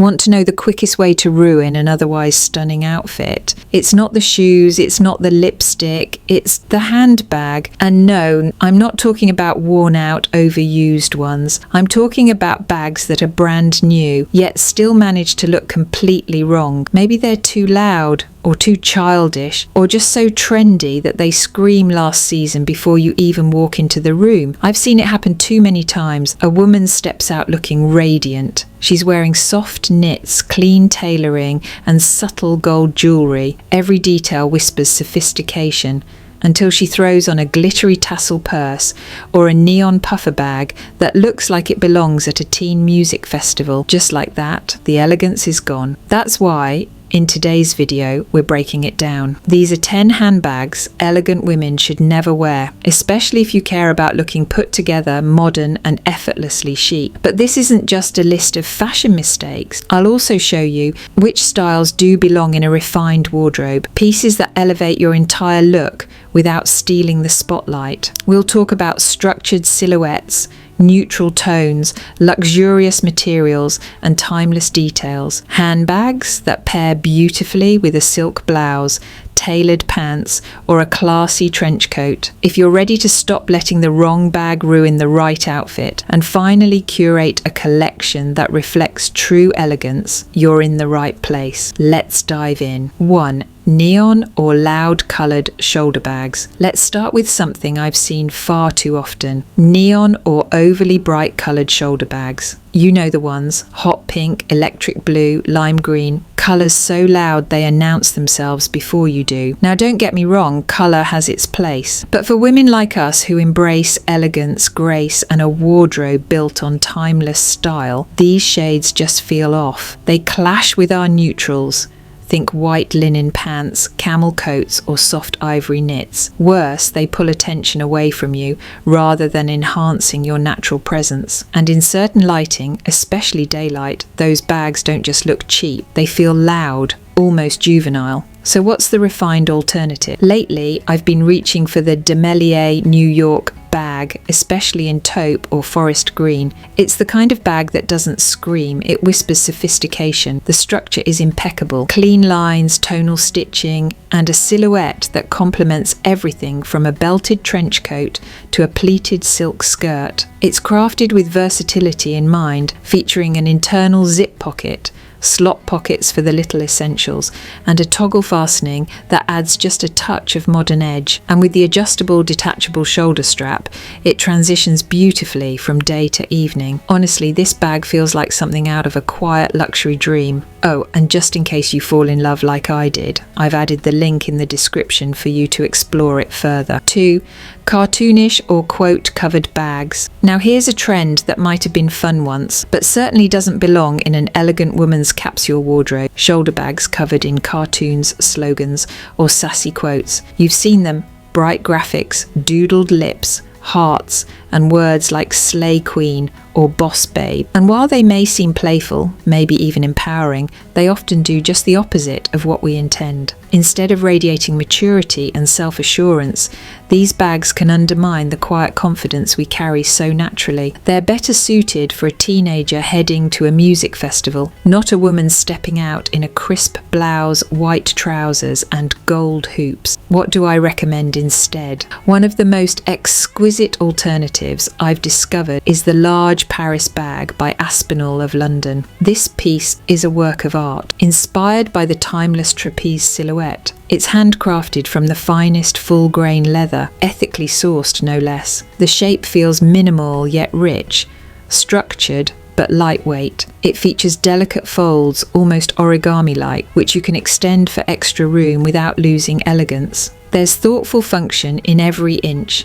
Want to know the quickest way to ruin an otherwise stunning outfit? It's not the shoes, it's not the lipstick, it's the handbag. And no, I'm not talking about worn out, overused ones. I'm talking about bags that are brand new, yet still manage to look completely wrong. Maybe they're too loud, or too childish, or just so trendy that they scream last season before you even walk into the room. I've seen it happen too many times. A woman steps out looking radiant. She's wearing soft knits, clean tailoring, and subtle gold jewellery. Every detail whispers sophistication, until she throws on a glittery tassel purse or a neon puffer bag that looks like it belongs at a teen music festival. Just like that, the elegance is gone. That's why, in today's video, we're breaking it down. These are 10 handbags elegant women should never wear, especially if you care about looking put together, modern, and effortlessly chic. But this isn't just a list of fashion mistakes. I'll also show you which styles do belong in a refined wardrobe, pieces that elevate your entire look without stealing the spotlight. We'll talk about structured silhouettes, neutral tones, luxurious materials, and timeless details. Handbags that pair beautifully with a silk blouse, tailored pants, or a classy trench coat. If you're ready to stop letting the wrong bag ruin the right outfit and finally curate a collection that reflects true elegance, you're in the right place. Let's dive in. 1. Neon or loud coloured shoulder bags. Let's start with something I've seen far too often. Neon or overly bright coloured shoulder bags. You know the ones: hot pink, electric blue, lime green. Colours so loud they announce themselves before you do. Now don't get me wrong, colour has its place. But for women like us who embrace elegance, grace, and a wardrobe built on timeless style, these shades just feel off. They clash with our neutrals. Think white linen pants, camel coats, or soft ivory knits. Worse, they pull attention away from you rather than enhancing your natural presence. And in certain lighting, especially daylight, those bags don't just look cheap, they feel loud, almost juvenile. So what's the refined alternative? Lately, I've been reaching for the DeMellier New York bag, especially in taupe or forest green. It's the kind of bag that doesn't scream, it whispers sophistication. The structure is impeccable. Clean lines, tonal stitching, and a silhouette that complements everything from a belted trench coat to a pleated silk skirt. It's crafted with versatility in mind, featuring an internal zip pocket, slot pockets for the little essentials, and a toggle fastening that adds just a touch of modern edge. And with the adjustable detachable shoulder strap, it transitions beautifully from day to evening. Honestly, this bag feels like something out of a quiet luxury dream. Oh, and just in case you fall in love like I did, I've added the link in the description for you to explore it further. 2. Cartoonish or quote covered bags. Now here's a trend that might have been fun once, but certainly doesn't belong in an elegant woman's capsule wardrobe. Shoulder bags covered in cartoons, slogans, or sassy quotes. You've seen them. Bright graphics, doodled lips, hearts, and words like slay queen or boss babe. And while they may seem playful, maybe even empowering, they often do just the opposite of what we intend. Instead of radiating maturity and self-assurance, these bags can undermine the quiet confidence we carry so naturally. They're better suited for a teenager heading to a music festival, not a woman stepping out in a crisp blouse, white trousers, and gold hoops. What do I recommend instead? One of the most exquisite alternatives I've discovered is the large Paris bag by Aspinal of London. This piece is a work of art, inspired by the timeless trapeze silhouette. It's handcrafted from the finest full-grain leather, ethically sourced no less. The shape feels minimal yet rich, structured but lightweight. It features delicate folds, almost origami-like, which you can extend for extra room without losing elegance. There's thoughtful function in every inch.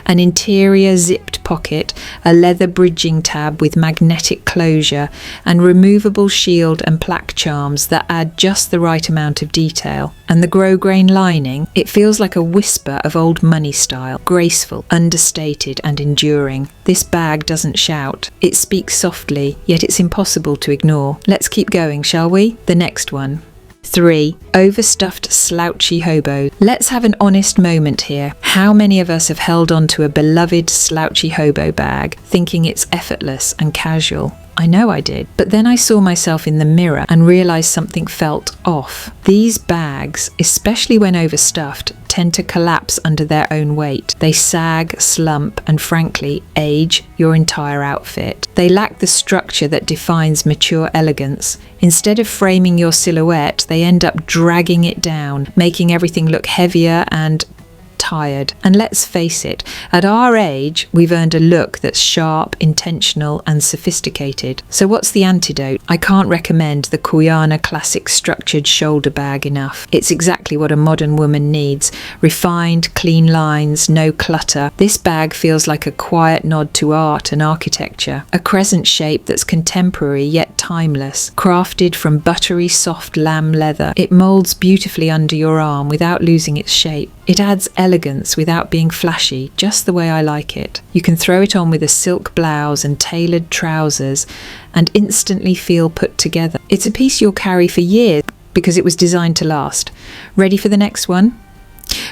An interior zipped pocket, a leather bridging tab with magnetic closure, and removable shield and plaque charms that add just the right amount of detail. And the grosgrain lining, it feels like a whisper of old money style, graceful, understated, and enduring. This bag doesn't shout. It speaks softly, yet it's impossible to ignore. Let's keep going, shall we? The next one. 3. Overstuffed Slouchy Hobos. Let's have an honest moment here. How many of us have held on to a beloved slouchy hobo bag, thinking it's effortless and casual? I know I did. But then I saw myself in the mirror and realised something felt off. These bags, especially when overstuffed, tend to collapse under their own weight. They sag, slump, and frankly, age your entire outfit. They lack the structure that defines mature elegance. Instead of framing your silhouette, they end up dragging it down, making everything look heavier and tired. And let's face it, at our age, we've earned a look that's sharp, intentional, and sophisticated. So what's the antidote? I can't recommend the Quiana classic structured shoulder bag enough. It's exactly what a modern woman needs. Refined, clean lines, no clutter. This bag feels like a quiet nod to art and architecture. A crescent shape that's contemporary yet timeless, crafted from buttery soft lamb leather. It molds beautifully under your arm without losing its shape. It adds elegance without being flashy, just the way I like it. You can throw it on with a silk blouse and tailored trousers and instantly feel put together. It's a piece you'll carry for years because it was designed to last. Ready for the next one?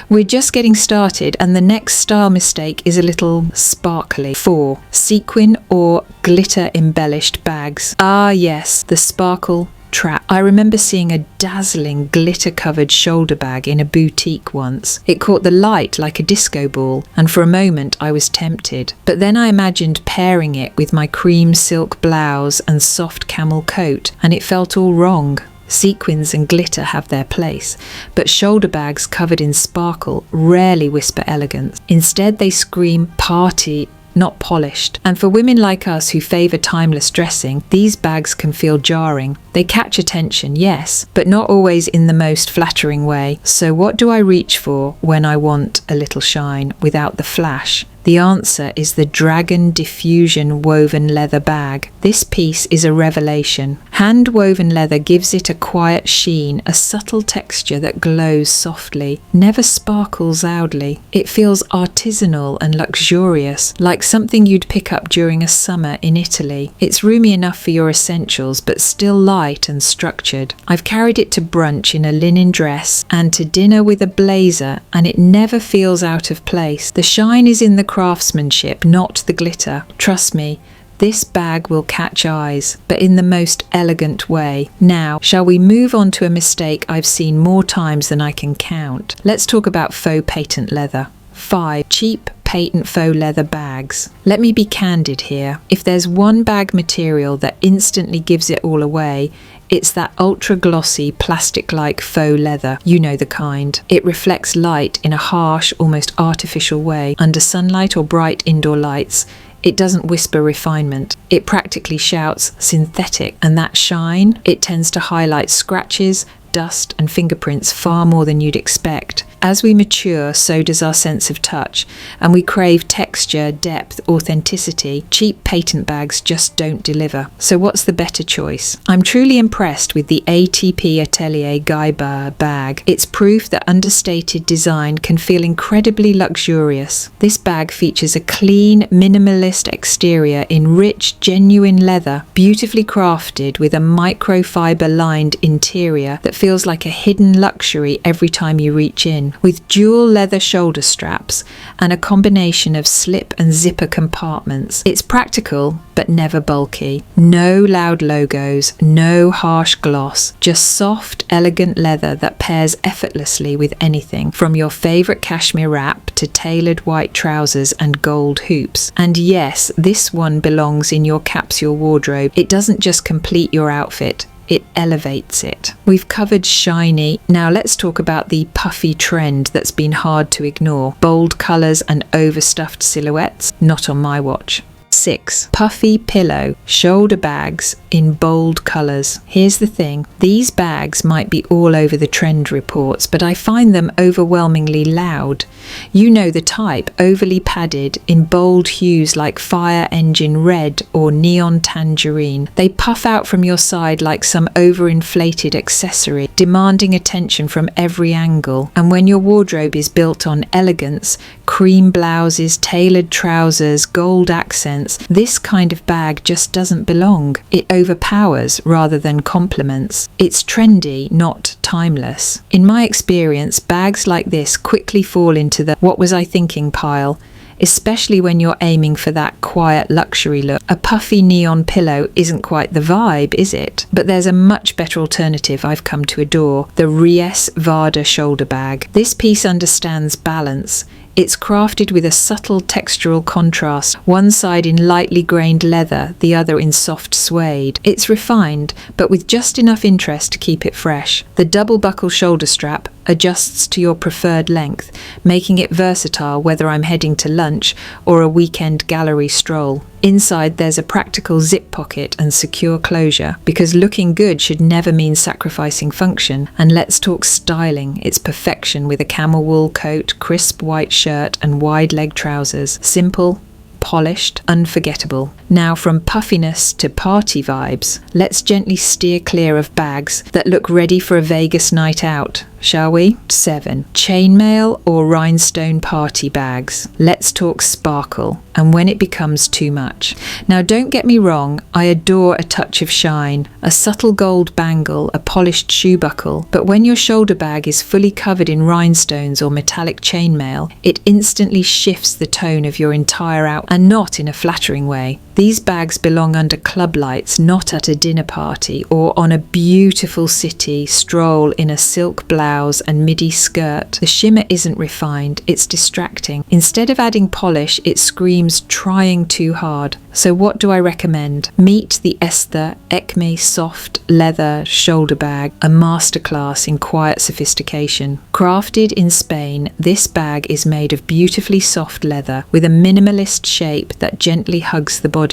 We're just getting started, and the next style mistake is a little sparkly. 4. Sequin or glitter embellished bags. Ah yes, the sparkle trap. I remember seeing a dazzling glitter-covered shoulder bag in a boutique once. It caught the light like a disco ball, and for a moment I was tempted. But then I imagined pairing it with my cream silk blouse and soft camel coat, and it felt all wrong. Sequins and glitter have their place, but shoulder bags covered in sparkle rarely whisper elegance. Instead, they scream party, not polished. And for women like us who favour timeless dressing, these bags can feel jarring. They catch attention, yes, but not always in the most flattering way. So what do I reach for when I want a little shine without the flash? The answer is the Dragon Diffusion woven leather bag. This piece is a revelation. Hand-woven leather gives it a quiet sheen, a subtle texture that glows softly, never sparkles loudly. It feels artisanal and luxurious, like something you'd pick up during a summer in Italy. It's roomy enough for your essentials, but still light and structured. I've carried it to brunch in a linen dress and to dinner with a blazer, and it never feels out of place. The shine is in the craftsmanship, not the glitter. Trust me, this bag will catch eyes, but in the most elegant way. Now, shall we move on to a mistake I've seen more times than I can count? Let's talk about faux patent leather. 5. Cheap patent faux leather bags. Let me be candid here. If there's one bag material that instantly gives it all away, it's that ultra glossy plastic-like faux leather. You know the kind. It reflects light in a harsh, almost artificial way. Under sunlight or bright indoor lights, it doesn't whisper refinement. It practically shouts synthetic. And that shine, it tends to highlight scratches, dust and fingerprints far more than you'd expect. As we mature, so does our sense of touch, and we crave texture, depth, authenticity. Cheap patent bags just don't deliver. So what's the better choice? I'm truly impressed with the ATP Atelier Gaiba bag. It's proof that understated design can feel incredibly luxurious. This bag features a clean, minimalist exterior in rich, genuine leather, beautifully crafted with a microfiber-lined interior that feels like a hidden luxury every time you reach in. With dual leather shoulder straps and a combination of slip and zipper compartments. It's practical, but never bulky. No loud logos, no harsh gloss, just soft, elegant leather that pairs effortlessly with anything, from your favourite cashmere wrap to tailored white trousers and gold hoops. And yes, this one belongs in your capsule wardrobe. It doesn't just complete your outfit, it elevates it. We've covered shiny. Now let's talk about the puffy trend that's been hard to ignore. Bold colours and overstuffed silhouettes, not on my watch. 6. Puffy pillow shoulder bags in bold colours. Here's the thing, these bags might be all over the trend reports, but I find them overwhelmingly loud. You know the type, overly padded in bold hues like fire engine red or neon tangerine. They puff out from your side like some overinflated accessory, demanding attention from every angle. And when your wardrobe is built on elegance, cream blouses, tailored trousers, gold accents, this kind of bag just doesn't belong. It overpowers rather than complements. It's trendy, not timeless. In my experience, bags like this quickly fall into the "what was I thinking" pile. especially when you're aiming for that quiet luxury look. A puffy neon pillow isn't quite the vibe, is it? But there's a much better alternative I've come to adore, the Ries Vardar shoulder bag. This piece understands balance. It's crafted with a subtle textural contrast, one side in lightly grained leather, the other in soft suede. It's refined, but with just enough interest to keep it fresh. The double buckle shoulder strap adjusts to your preferred length, making it versatile whether I'm heading to lunch or a weekend gallery stroll. Inside there's a practical zip pocket and secure closure, because looking good should never mean sacrificing function. And let's talk styling. It's perfection with a camel wool coat, crisp white shirt and wide leg trousers. Simple, polished, unforgettable. Now, from puffiness to party vibes, let's gently steer clear of bags that look ready for a Vegas night out, shall we? 7. Chainmail or rhinestone party bags. Let's talk sparkle, and when it becomes too much. Now, don't get me wrong, I adore a touch of shine, a subtle gold bangle, a polished shoe buckle, but when your shoulder bag is fully covered in rhinestones or metallic chainmail, it instantly shifts the tone of your entire outfit, and not in a flattering way. These bags belong under club lights, not at a dinner party or on a beautiful city stroll in a silk blouse and midi skirt. The shimmer isn't refined, it's distracting. Instead of adding polish, it screams trying too hard. So what do I recommend? Meet the Esther Ecme soft leather shoulder bag, a masterclass in quiet sophistication. Crafted in Spain, this bag is made of beautifully soft leather with a minimalist shape that gently hugs the body.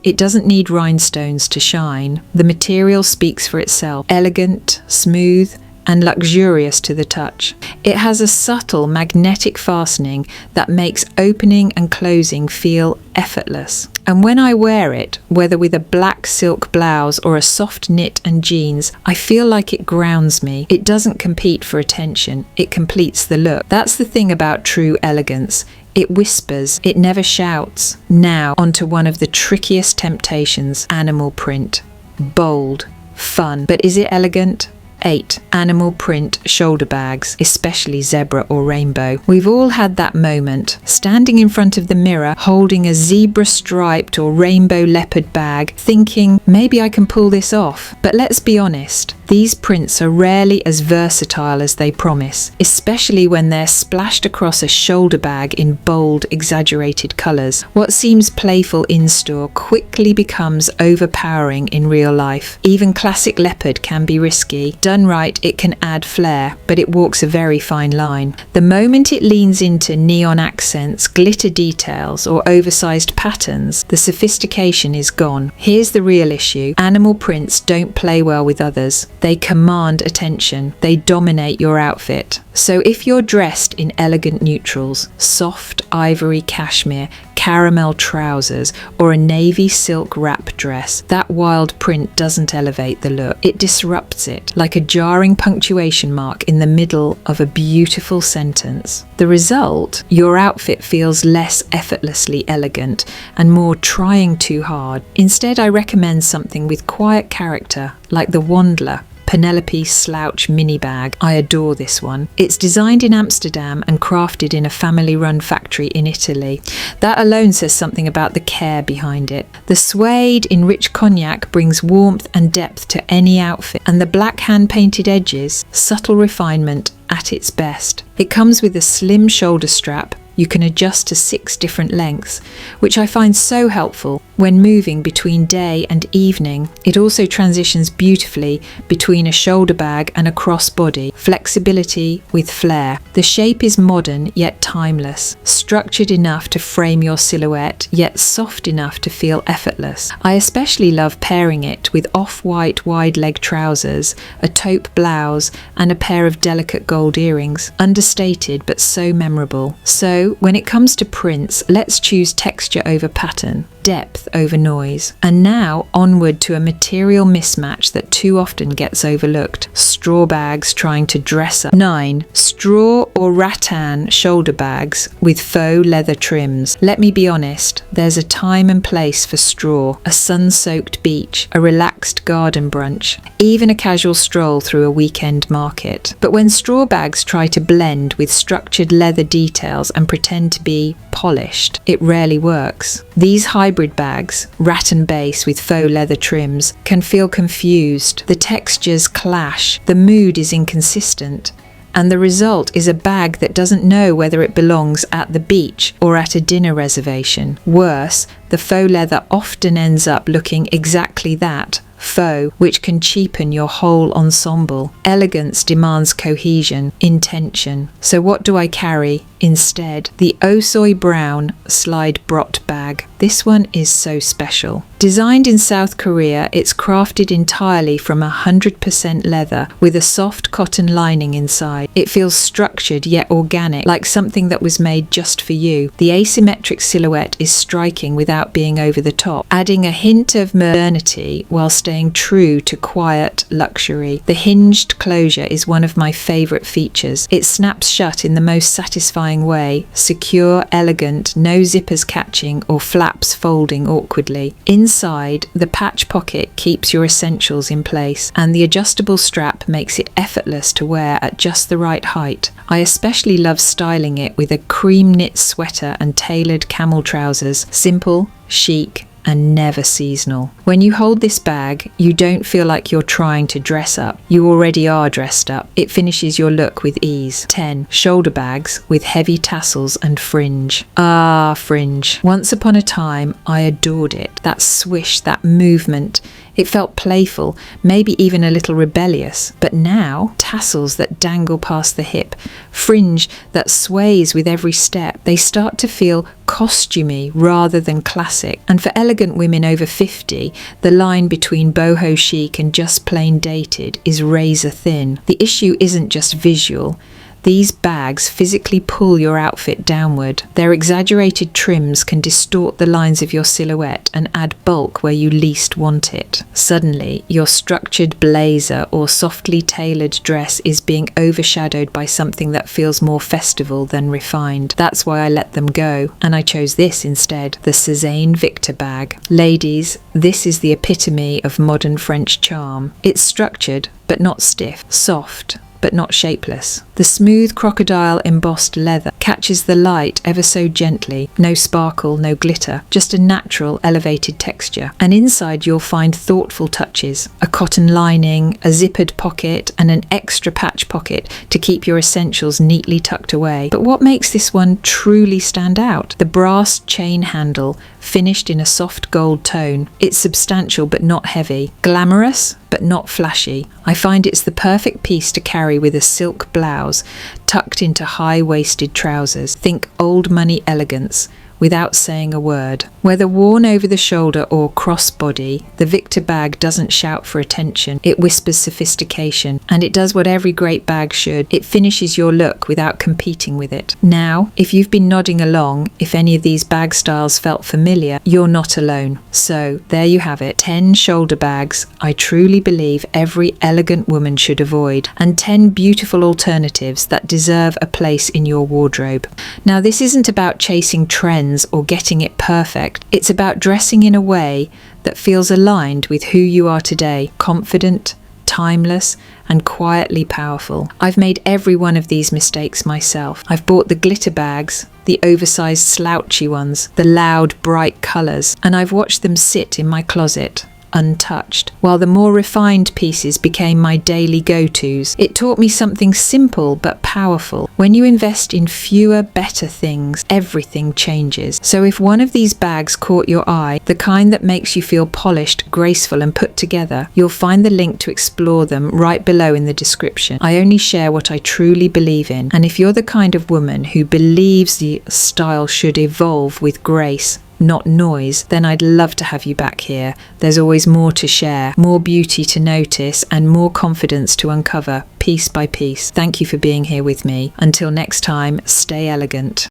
It doesn't need rhinestones to shine. The material speaks for itself. Elegant, smooth, and luxurious to the touch. It has a subtle magnetic fastening that makes opening and closing feel effortless. And when I wear it, whether with a black silk blouse or a soft knit and jeans, I feel like it grounds me. It doesn't compete for attention, it completes the look. That's the thing about true elegance. It whispers, it never shouts. Now, onto one of the trickiest temptations, animal print. Bold, fun, but is it elegant? 8. Animal print shoulder bags, especially zebra or rainbow. We've all had that moment, standing in front of the mirror, holding a zebra striped or rainbow leopard bag, thinking, maybe I can pull this off. But let's be honest, these prints are rarely as versatile as they promise, especially when they're splashed across a shoulder bag in bold, exaggerated colours. What seems playful in-store quickly becomes overpowering in real life. Even classic leopard can be risky. Done right, it can add flair, but it walks a very fine line. The moment it leans into neon accents, glitter details, or oversized patterns, the sophistication is gone. Here's the real issue. Animal prints don't play well with others. They command attention. They dominate your outfit. So if you're dressed in elegant neutrals, soft ivory cashmere, caramel trousers, or a navy silk wrap dress, that wild print doesn't elevate the look. It disrupts it, like a jarring punctuation mark in the middle of a beautiful sentence. The result? Your outfit feels less effortlessly elegant and more trying too hard. Instead, I recommend something with quiet character, like the Wandler Penelope Slouch mini bag. I adore this one. It's designed in Amsterdam and crafted in a family-run factory in Italy. That alone says something about the care behind it. The suede in rich cognac brings warmth and depth to any outfit, and the black hand-painted edges, subtle refinement at its best. It comes with a slim shoulder strap. You can adjust to 6 different lengths, which I find so helpful when moving between day and evening. It also transitions beautifully between a shoulder bag and a crossbody, flexibility with flair. The shape is modern yet timeless, structured enough to frame your silhouette, yet soft enough to feel effortless. I especially love pairing it with off-white wide leg trousers, a taupe blouse, and a pair of delicate gold earrings. Understated but so memorable. So, when it comes to prints, let's choose texture over pattern, depth over noise. And now onward to a material mismatch that too often gets overlooked. Straw bags trying to dress up. 9. Straw or rattan shoulder bags with faux leather trims. Let me be honest, there's a time and place for straw, a sun-soaked beach, a relaxed garden brunch, even a casual stroll through a weekend market. But when straw bags try to blend with structured leather details and pretend to be polished, it rarely works. These hybrid bags, rattan base with faux leather trims, can feel confused. The textures clash, the mood is inconsistent, and the result is a bag that doesn't know whether it belongs at the beach or at a dinner reservation. Worse, the faux leather often ends up looking exactly that, faux, which can cheapen your whole ensemble. Elegance demands cohesion, intention. So what do I carry instead? The Osoy Brown Slide Brot bag. This one is so special. Designed in South Korea, it's crafted entirely from 100% leather with a soft cotton lining inside. It feels structured yet organic, like something that was made just for you. The asymmetric silhouette is striking without being over the top, adding a hint of modernity while staying true to quiet luxury. The hinged closure is one of my favourite features. It snaps shut in the most satisfying way, secure, elegant, no zippers catching or flaps folding awkwardly. Inside, the patch pocket keeps your essentials in place, and the adjustable strap makes it effortless to wear at just the right height. I especially love styling it with a cream knit sweater and tailored camel trousers. Simple, chic, and never seasonal. When you hold this bag, you don't feel like you're trying to dress up. You already are dressed up. It finishes your look with ease. 10. Shoulder bags with heavy tassels and fringe. Ah, fringe. Once upon a time, I adored it. That swish, that movement. It felt playful, maybe even a little rebellious. But now, tassels that dangle past the hip, fringe that sways with every step, they start to feel costumey rather than classic. And for elegant women over 50, the line between boho chic and just plain dated is razor thin. The issue isn't just visual. These bags physically pull your outfit downward. Their exaggerated trims can distort the lines of your silhouette and add bulk where you least want it. Suddenly, your structured blazer or softly tailored dress is being overshadowed by something that feels more festival than refined. That's why I let them go, and I chose this instead, the Cézanne Victor bag. Ladies, this is the epitome of modern French charm. It's structured, but not stiff, soft, but not shapeless. The smooth crocodile embossed leather catches the light ever so gently. No sparkle, no glitter, just a natural elevated texture. And inside you'll find thoughtful touches. A cotton lining, a zippered pocket, and an extra patch pocket to keep your essentials neatly tucked away. But what makes this one truly stand out? The brass chain handle, finished in a soft gold tone. It's substantial but not heavy. Glamorous but not flashy. I find it's the perfect piece to carry with a silk blouse tucked into high-waisted trousers. Think old money elegance without saying a word. Whether worn over the shoulder or crossbody, the Victor bag doesn't shout for attention. It whispers sophistication, and it does what every great bag should. It finishes your look without competing with it. Now, if you've been nodding along, if any of these bag styles felt familiar, you're not alone. So, there you have it. 10 shoulder bags I truly believe every elegant woman should avoid, and 10 beautiful alternatives that deserve a place in your wardrobe. Now, this isn't about chasing trends or getting it perfect. It's about dressing in a way that feels aligned with who you are today, confident, timeless, and quietly powerful. I've made every one of these mistakes myself. I've bought the glitter bags, the oversized slouchy ones, the loud, bright colours, and I've watched them sit in my closet, untouched, while the more refined pieces became my daily go-tos. It taught me something simple but powerful. When you invest in fewer, better things, everything changes. So if one of these bags caught your eye, the kind that makes you feel polished, graceful, and put together, you'll find the link to explore them right below in the description. I only share what I truly believe in, and if you're the kind of woman who believes the style should evolve with grace, not noise, then I'd love to have you back here. There's always more to share, more beauty to notice, and more confidence to uncover piece by piece. Thank you for being here with me. Until next time, stay elegant.